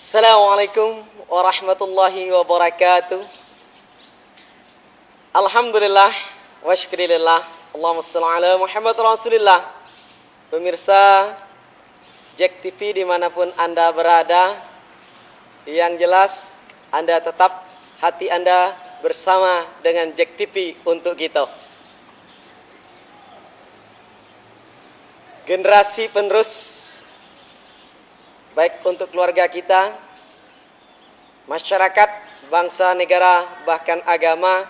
Assalamualaikum warahmatullahi wabarakatuh. Alhamdulillah wa syukurillah. Allahumma shalli ala Muhammad Rasulillah. Pemirsa Jack TV dimanapun Anda berada, yang jelas Anda tetap hati Anda bersama dengan Jack TV untuk kita. Generasi penerus baik untuk keluarga kita, masyarakat, bangsa, negara, bahkan agama,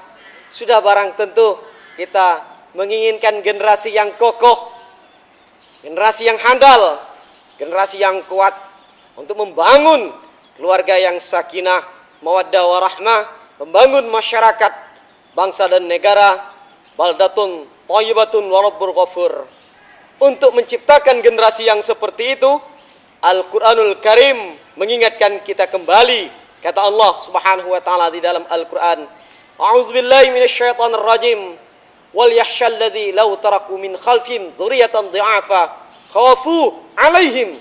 sudah barang tentu kita menginginkan generasi yang kokoh, generasi yang handal, generasi yang kuat untuk membangun keluarga yang sakinah, mawaddah warahmah, membangun masyarakat, bangsa dan negara, baldatun thayyibatun wa rabbul ghafur. Untuk menciptakan generasi yang seperti itu, Al-Quranul Karim mengingatkan kita kembali. Kata Allah subhanahu wa ta'ala di dalam Al-Quran, A'udzubillahi minasyaitonir rajim, wal yakhshal ladzi law taraku min khalfihim dzurriyyatan dhi'afa khawafu 'alaihim.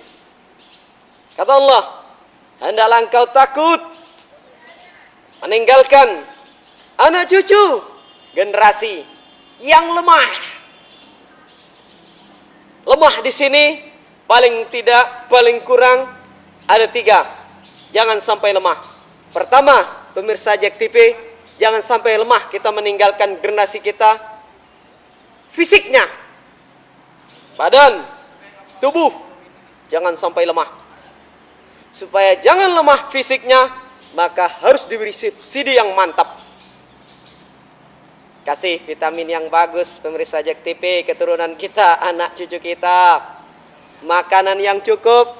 Kata Allah, hendaklah engkau takut meninggalkan anak cucu generasi yang lemah. Lemah di sini paling tidak, paling kurang ada 3. Jangan sampai lemah. Pertama, pemirsa Jack TV, jangan sampai lemah kita meninggalkan generasi kita fisiknya, badan, tubuh, jangan sampai lemah. Supaya jangan lemah fisiknya, maka harus diberi subsidi yang mantap. Kasih vitamin yang bagus pemirsa Jack TV, keturunan kita, anak cucu kita. Makanan yang cukup,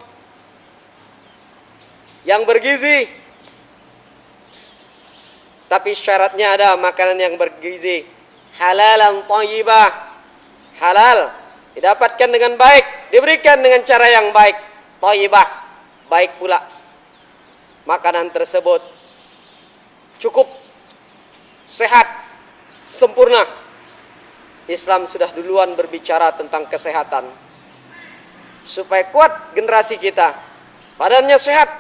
yang bergizi. Tapi syaratnya ada, makanan yang bergizi halalan thayyibah, halal, didapatkan dengan baik, diberikan dengan cara yang baik, thayyibah, baik pula. Makanan tersebut cukup, sehat, sempurna. Islam sudah duluan berbicara tentang kesehatan. Supaya kuat generasi kita, badannya sehat,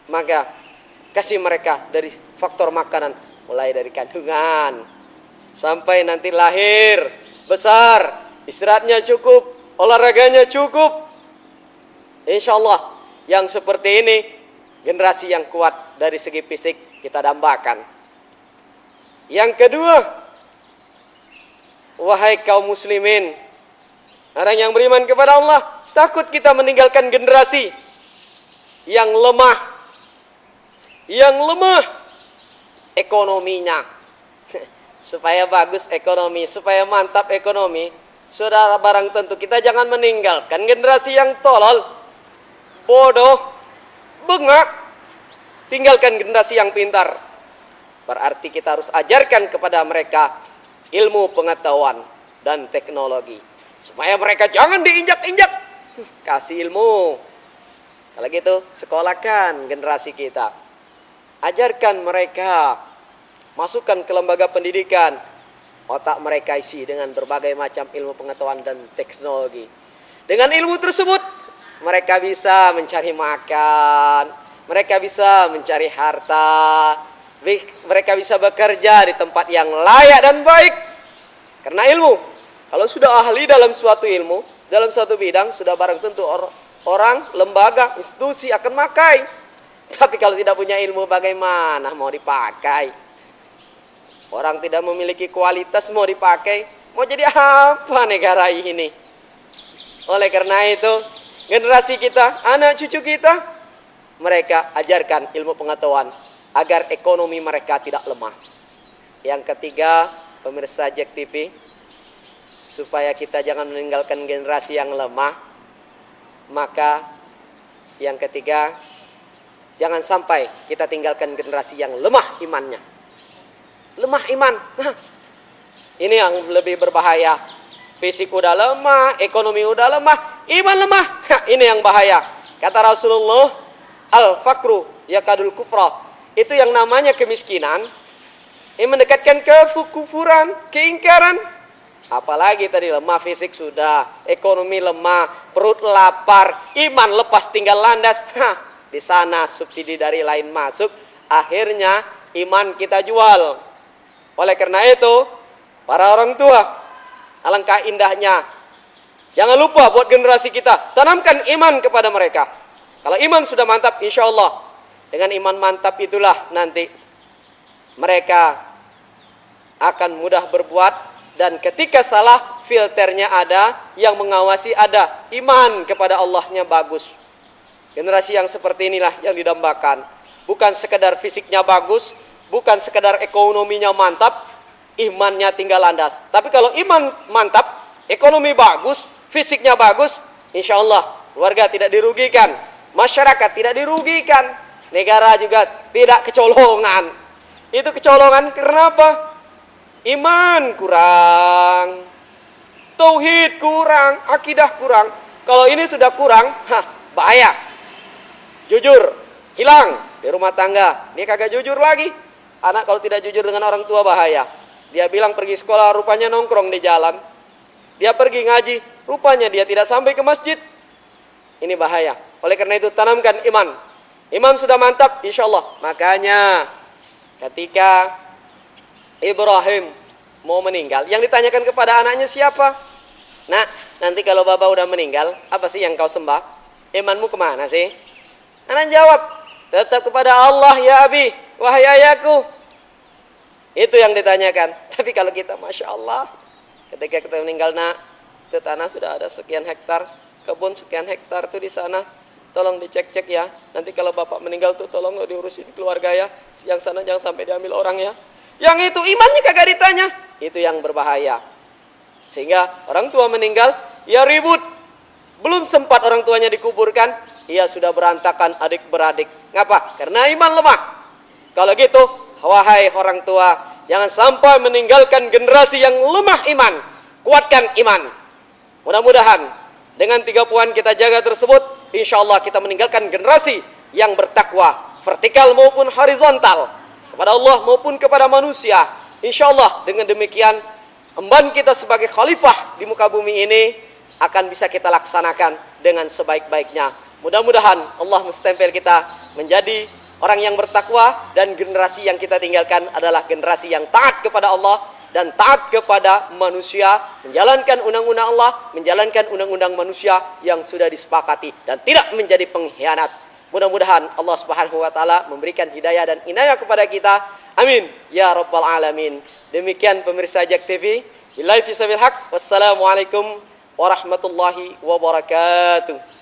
maka kasih mereka dari faktor makanan, mulai dari kandungan sampai nanti lahir, besar, istirahatnya cukup, olahraganya cukup. Insya Allah yang seperti ini generasi yang kuat dari segi fisik kita dambakan. Yang kedua, wahai kaum muslimin, orang yang beriman kepada Allah, takut kita meninggalkan generasi yang lemah ekonominya. Supaya bagus ekonomi, supaya mantap ekonomi, saudara, barang tentu kita jangan meninggalkan generasi yang tolol, bodoh, bengak. Tinggalkan generasi yang pintar. Berarti kita harus ajarkan kepada mereka ilmu pengetahuan dan teknologi, supaya mereka jangan diinjak-injak. Kasih ilmu. Kalau gitu sekolahkan generasi kita, ajarkan mereka, masukkan ke lembaga pendidikan, otak mereka isi dengan berbagai macam ilmu pengetahuan dan teknologi. Dengan ilmu tersebut mereka bisa mencari makan, mereka bisa mencari harta, mereka bisa bekerja di tempat yang layak dan baik. Karena ilmu, kalau sudah ahli dalam suatu ilmu, dalam suatu bidang, sudah barang tentu orang, lembaga, institusi akan pakai. Tapi kalau tidak punya ilmu, bagaimana mau dipakai? Orang tidak memiliki kualitas mau dipakai, mau jadi apa negara ini? Oleh karena itu, generasi kita, anak cucu kita, mereka ajarkan ilmu pengetahuan agar ekonomi mereka tidak lemah. Yang ketiga, pemirsa Jack TV, supaya kita jangan meninggalkan generasi yang lemah, maka yang ketiga, jangan sampai kita tinggalkan generasi yang lemah imannya. Lemah iman, ini yang lebih berbahaya. Fisik udah lemah, ekonomi udah lemah, iman lemah, ini yang bahaya. Kata Rasulullah, al-fakru yakadul kufra, itu yang namanya kemiskinan, yang mendekatkan ke kekufuran, keingkaran. Apalagi tadi lemah fisik sudah, ekonomi lemah, perut lapar, iman lepas tinggal landas. di sana subsidi dari lain masuk, akhirnya iman kita jual. Oleh karena itu, para orang tua, alangkah indahnya, jangan lupa buat generasi kita, tanamkan iman kepada mereka. Kalau iman sudah mantap, insya Allah, dengan iman mantap itulah nanti mereka akan mudah berbuat, dan ketika salah, filternya ada, yang mengawasi ada, iman kepada Allahnya bagus. Generasi yang seperti inilah yang didambakan. Bukan sekedar fisiknya bagus, bukan sekedar ekonominya mantap, imannya tinggal landas. Tapi kalau iman mantap, ekonomi bagus, fisiknya bagus, insya Allah keluarga tidak dirugikan, masyarakat tidak dirugikan, negara juga tidak kecolongan. Itu kecolongan karena apa? Iman kurang, tauhid kurang, akidah kurang. Kalau ini sudah kurang, bahaya. Jujur, hilang di rumah tangga. Dia kagak jujur lagi. Anak kalau tidak jujur dengan orang tua bahaya. Dia bilang pergi sekolah, rupanya nongkrong di jalan. Dia pergi ngaji, rupanya dia tidak sampai ke masjid. Ini bahaya. Oleh karena itu tanamkan iman. Iman sudah mantap, insya Allah. Makanya ketika Ibrahim mau meninggal, yang ditanyakan kepada anaknya siapa? Nah, nanti kalau bapak udah meninggal, apa sih yang kau sembah? Imanmu kemana sih? Anak jawab, tetap kepada Allah ya Abi, wahai ayahku. Itu yang ditanyakan. Tapi kalau kita, Masya Allah, ketika kita meninggal, nak, itu tanah sudah ada sekian hektar, kebun sekian hektar tuh di sana, tolong dicek-cek ya. Nanti kalau bapak meninggal tuh tolong diurusin keluarga ya. Yang sana jangan sampai diambil orang ya. Yang itu imannya kagak ditanya, itu yang berbahaya. Sehingga orang tua meninggal, ya ribut. Belum sempat orang tuanya dikuburkan, ia sudah berantakan adik beradik. Ngapa? Karena iman lemah. Kalau gitu, wahai orang tua, jangan sampai meninggalkan generasi yang lemah iman. Kuatkan iman. Mudah-mudahan dengan 3 poin kita jaga tersebut, insya Allah kita meninggalkan generasi yang bertakwa, vertikal maupun horizontal, kepada Allah maupun kepada manusia. Insya Allah dengan demikian, emban kita sebagai khalifah di muka bumi ini akan bisa kita laksanakan dengan sebaik-baiknya. Mudah-mudahan Allah menstempel kita menjadi orang yang bertakwa, dan generasi yang kita tinggalkan adalah generasi yang taat kepada Allah dan taat kepada manusia, menjalankan undang-undang Allah, menjalankan undang-undang manusia yang sudah disepakati, dan tidak menjadi pengkhianat. Mudah-mudahan Allah Subhanahu wa taala memberikan hidayah dan inayah kepada kita. Amin ya rabbal alamin. Demikian pemirsa JAK TV. Billahi fi sabil haq. Wassalamualaikum warahmatullahi wabarakatuh.